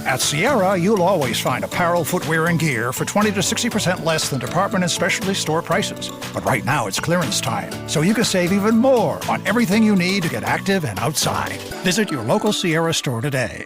At Sierra, you'll always find apparel, footwear, and gear for 20 to 60% less than department and specialty store prices. But right now, it's clearance time, so you can save even more on everything you need to get active and outside. Visit your local Sierra store today.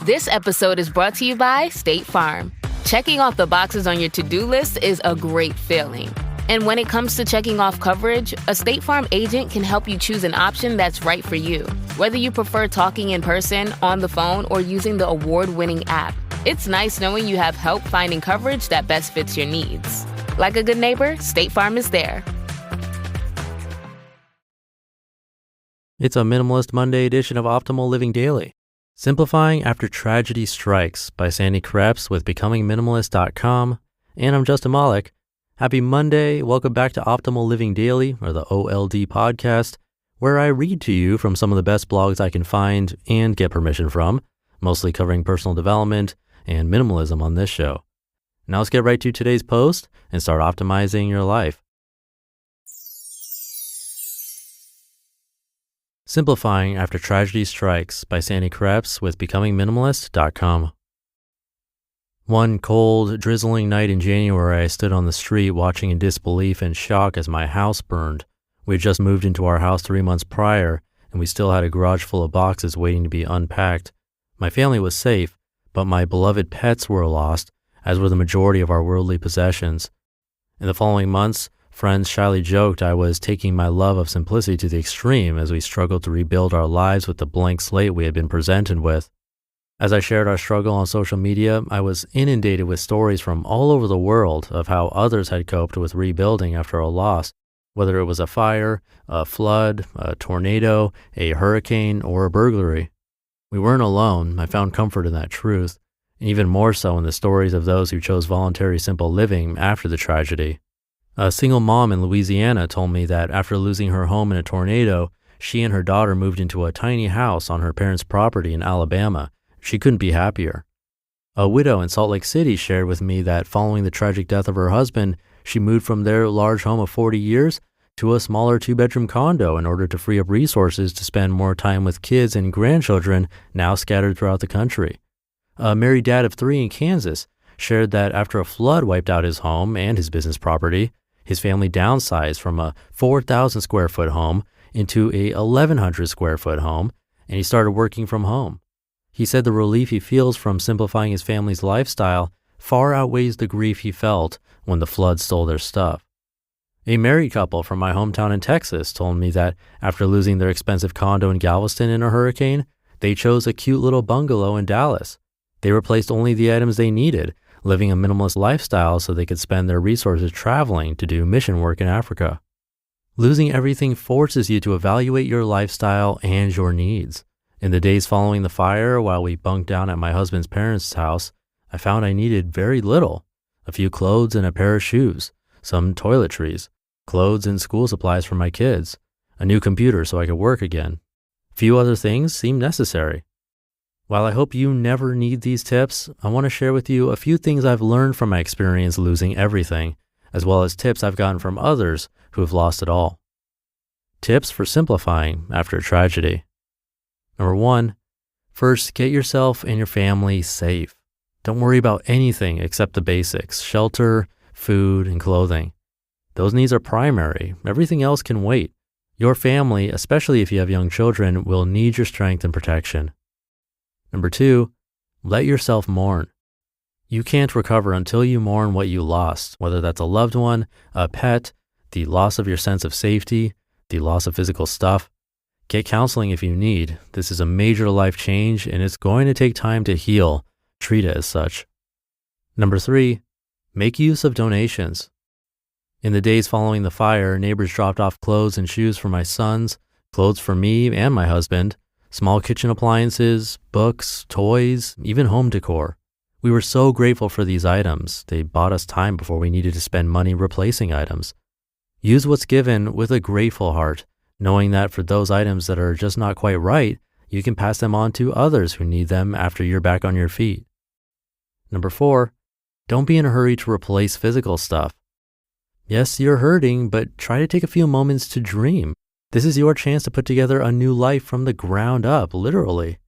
This episode is brought to you by State Farm. Checking off the boxes on your to-do list is a great feeling. And when it comes to checking off coverage, a State Farm agent can help you choose an option that's right for you. Whether you prefer talking in person, on the phone, or using the award-winning app, it's nice knowing you have help finding coverage that best fits your needs. Like a good neighbor, State Farm is there. It's a Minimalist Monday edition of Optimal Living Daily. Simplifying After Tragedy Strikes by Sandy Kreps with BecomingMinimalist.com. And I'm Justin Malik. Happy Monday. Welcome back to Optimal Living Daily, or the OLD podcast, where I read to you from some of the best blogs I can find and get permission from, mostly covering personal development and minimalism on this show. Now let's get right to today's post and start optimizing your life. Simplifying After Tragedy Strikes by Sandy Kreps with BecomingMinimalist.com. One cold, drizzling night in January, I stood on the street watching in disbelief and shock as my house burned. We had just moved into our house 3 months prior, and we still had a garage full of boxes waiting to be unpacked. My family was safe, but my beloved pets were lost, as were the majority of our worldly possessions. In the following months, friends shyly joked I was taking my love of simplicity to the extreme as we struggled to rebuild our lives with the blank slate we had been presented with. As I shared our struggle on social media, I was inundated with stories from all over the world of how others had coped with rebuilding after a loss, whether it was a fire, a flood, a tornado, a hurricane, or a burglary. We weren't alone. I found comfort in that truth, and even more so in the stories of those who chose voluntary simple living after the tragedy. A single mom in Louisiana told me that after losing her home in a tornado, she and her daughter moved into a tiny house on her parents' property in Alabama. She couldn't be happier. A widow in Salt Lake City shared with me that following the tragic death of her husband, she moved from their large home of 40 years to a smaller 2-bedroom condo in order to free up resources to spend more time with kids and grandchildren now scattered throughout the country. A married dad of 3 in Kansas shared that after a flood wiped out his home and his business property, his family downsized from a 4,000 square foot home into a 1,100 square foot home, and he started working from home. He said the relief he feels from simplifying his family's lifestyle far outweighs the grief he felt when the flood stole their stuff. A married couple from my hometown in Texas told me that after losing their expensive condo in Galveston in a hurricane, they chose a cute little bungalow in Dallas. They replaced only the items they needed, living a minimalist lifestyle so they could spend their resources traveling to do mission work in Africa. Losing everything forces you to evaluate your lifestyle and your needs. In the days following the fire, while we bunked down at my husband's parents' house, I found I needed very little. A few clothes and a pair of shoes, some toiletries, clothes and school supplies for my kids, a new computer so I could work again. Few other things seemed necessary. While I hope you never need these tips, I want to share with you a few things I've learned from my experience losing everything, as well as tips I've gotten from others who have lost it all. Tips for simplifying after a tragedy. Number 1, first, get yourself and your family safe. Don't worry about anything except the basics: shelter, food, and clothing. Those needs are primary. Everything else can wait. Your family, especially if you have young children, will need your strength and protection. Number 2, let yourself mourn. You can't recover until you mourn what you lost, whether that's a loved one, a pet, the loss of your sense of safety, the loss of physical stuff. Get counseling if you need. This is a major life change, and it's going to take time to heal. Treat it as such. Number 3, make use of donations. In the days following the fire, neighbors dropped off clothes and shoes for my sons, clothes for me and my husband, small kitchen appliances, books, toys, even home decor. We were so grateful for these items. They bought us time before we needed to spend money replacing items. Use what's given with a grateful heart, knowing that for those items that are just not quite right, you can pass them on to others who need them after you're back on your feet. Number 4, don't be in a hurry to replace physical stuff. Yes, you're hurting, but try to take a few moments to dream. This is your chance to put together a new life from the ground up, literally.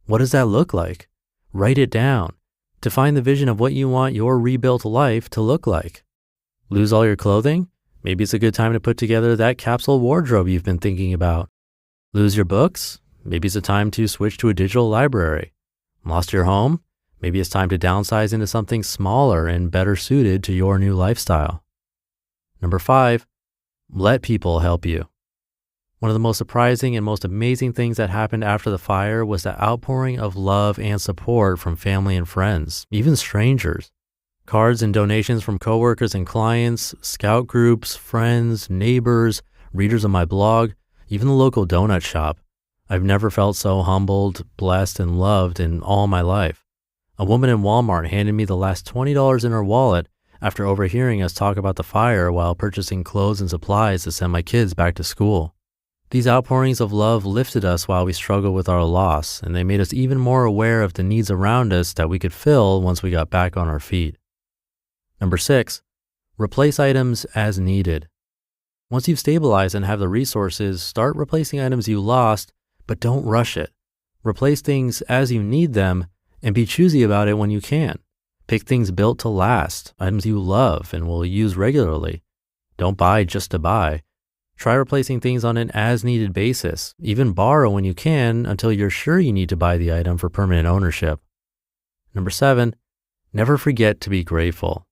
What does that look like? Write it down. Define the vision of what you want your rebuilt life to look like. Lose all your clothing? Maybe it's a good time to put together that capsule wardrobe you've been thinking about. Lose your books? Maybe it's a time to switch to a digital library. Lost your home? Maybe it's time to downsize into something smaller and better suited to your new lifestyle. Number 5, let people help you. One of the most surprising and most amazing things that happened after the fire was the outpouring of love and support from family and friends, even strangers. Cards and donations from coworkers and clients, scout groups, friends, neighbors, readers of my blog, even the local donut shop. I've never felt so humbled, blessed, and loved in all my life. A woman in Walmart handed me the last $20 in her wallet after overhearing us talk about the fire while purchasing clothes and supplies to send my kids back to school. These outpourings of love lifted us while we struggled with our loss, and they made us even more aware of the needs around us that we could fill once we got back on our feet. Number 6, replace items as needed. Once you've stabilized and have the resources, start replacing items you lost, but don't rush it. Replace things as you need them and be choosy about it when you can. Pick things built to last, items you love and will use regularly. Don't buy just to buy. Try replacing things on an as-needed basis. Even borrow when you can until you're sure you need to buy the item for permanent ownership. Number 7, never forget to be grateful.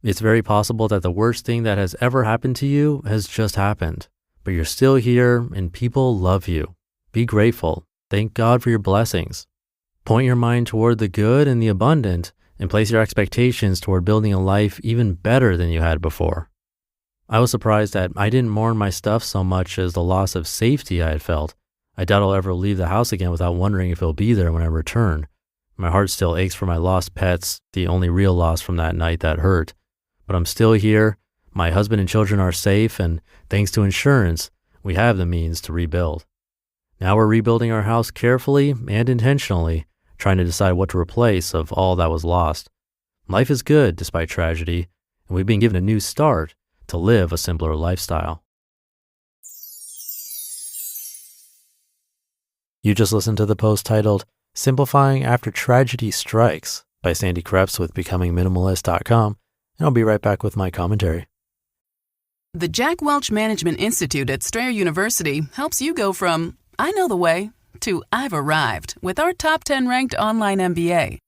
It's very possible that the worst thing that has ever happened to you has just happened, but you're still here and people love you. Be grateful. Thank God for your blessings. Point your mind toward the good and the abundant and place your expectations toward building a life even better than you had before. I was surprised that I didn't mourn my stuff so much as the loss of safety I had felt. I doubt I'll ever leave the house again without wondering if it'll be there when I return. My heart still aches for my lost pets, the only real loss from that night that hurt. But I'm still here, my husband and children are safe, and thanks to insurance, we have the means to rebuild. Now we're rebuilding our house carefully and intentionally, trying to decide what to replace of all that was lost. Life is good despite tragedy, and we've been given a new start to live a simpler lifestyle. You just listened to the post titled Simplifying After Tragedy Strikes by Sandy Kreps with BecomingMinimalist.com, and I'll be right back with my commentary. The Jack Welch Management Institute at Strayer University helps you go from, I know the way, to I've arrived with our top 10 ranked online MBA.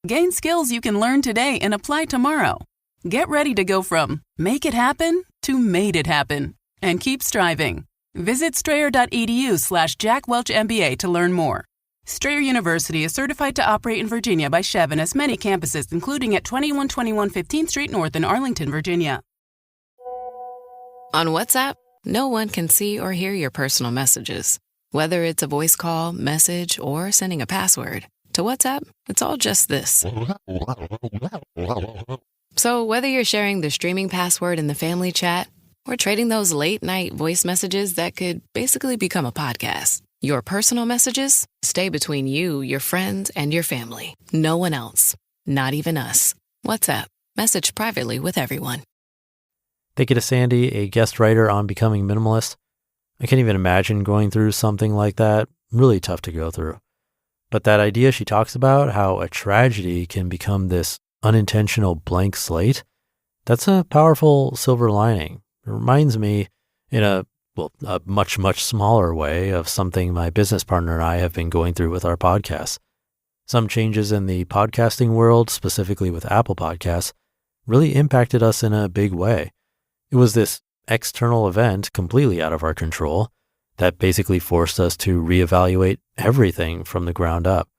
Gain skills you can learn today and apply tomorrow. Get ready to go from make it happen to made it happen and keep striving. Visit strayer.edu/Jack Welch MBA to learn more. Strayer University is certified to operate in Virginia by Chev and has many campuses, including at 2121 15th Street North in Arlington, Virginia. On WhatsApp, no one can see or hear your personal messages. Whether it's a voice call, message, or sending a password. To WhatsApp, it's all just this. So whether you're sharing the streaming password in the family chat or trading those late-night voice messages that could basically become a podcast, your personal messages stay between you, your friends, and your family. No one else. Not even us. WhatsApp. Message privately with everyone. Thank you to Sandy, a guest writer on Becoming Minimalist. I can't even imagine going through something like that. Really tough to go through. But that idea she talks about, how a tragedy can become this unintentional blank slate, that's a powerful silver lining. It reminds me in a much, much smaller way of something my business partner and I have been going through with our podcasts. Some changes in the podcasting world, specifically with Apple Podcasts, really impacted us in a big way. It was this external event completely out of our control that basically forced us to reevaluate everything from the ground up.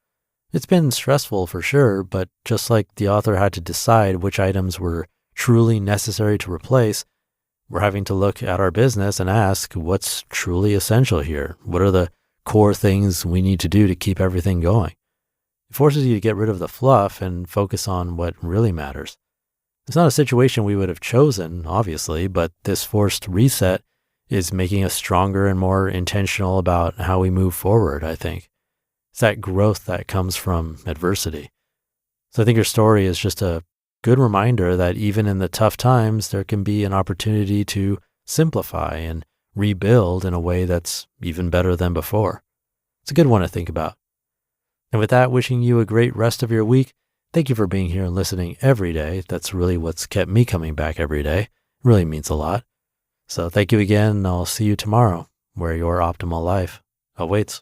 It's been stressful for sure, but just like the author had to decide which items were truly necessary to replace, we're having to look at our business and ask what's truly essential here. What are the core things we need to do to keep everything going? It forces you to get rid of the fluff and focus on what really matters. It's not a situation we would have chosen, obviously, but this forced reset is making us stronger and more intentional about how we move forward, I think. It's that growth that comes from adversity. So I think your story is just a good reminder that even in the tough times, there can be an opportunity to simplify and rebuild in a way that's even better than before. It's a good one to think about. And with that, wishing you a great rest of your week. Thank you for being here and listening every day. That's really what's kept me coming back every day. It really means a lot. So thank you again, and I'll see you tomorrow, where your optimal life awaits.